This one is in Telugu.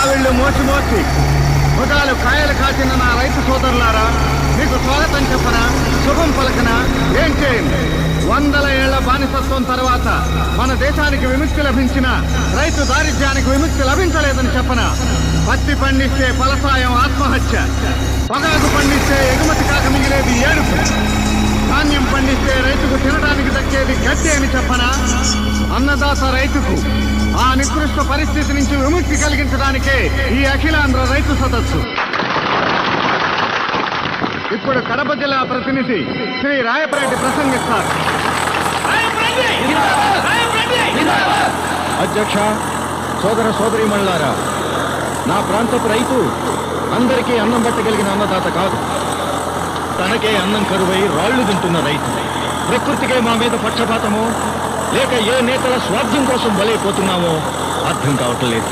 కావిళ్ళు మోసి మోసి భుజాలు కాయలు కాచిన నా రైతు సోదరులారా, మీకు స్వాగతం చెప్పనా, శుభం పలకనా, ఏం చేయండి? 100 ఏళ్ల బానిసత్వం తర్వాత మన దేశానికి విముక్తి లభించిన రైతు దారిద్ర్యానికి విముక్తి లభించలేదని చెప్పనా? పత్తి పండిస్తే ఫలసాయం ఆత్మహత్య, పొగాకు పండిస్తే ఎగుమతి కాక మిగిలేది ఏడుపు, ధాన్యం పండిస్తే రైతుకు తినడానికి దక్కేది గడ్డి అని చెప్పనా? అన్నదాత రైతుకు ఆ నికృష్ట పరిస్థితి నుంచి విముక్తి కలిగించడానికే ఈ అఖిలాంధ్ర రైతు సదస్సు. ఇప్పుడు కడప జిల్లా ప్రతినిధి శ్రీ రాయపరెడ్డి ప్రసంగిస్తారు. అధ్యక్ష, సోదర సోదరీమణులారా, నా ప్రాంతపు రైతు అందరికీ అన్నం పట్టగలిగిన అన్నదాత కాదు. తనకే అన్నం కరువై రాళ్లు తింటున్న రైతు. ప్రకృతికే మా మీద పక్షపాతమో లేక ఏ నేతల స్వార్థం కోసం బలైపోతున్నామో అర్థం కావట్లేదు.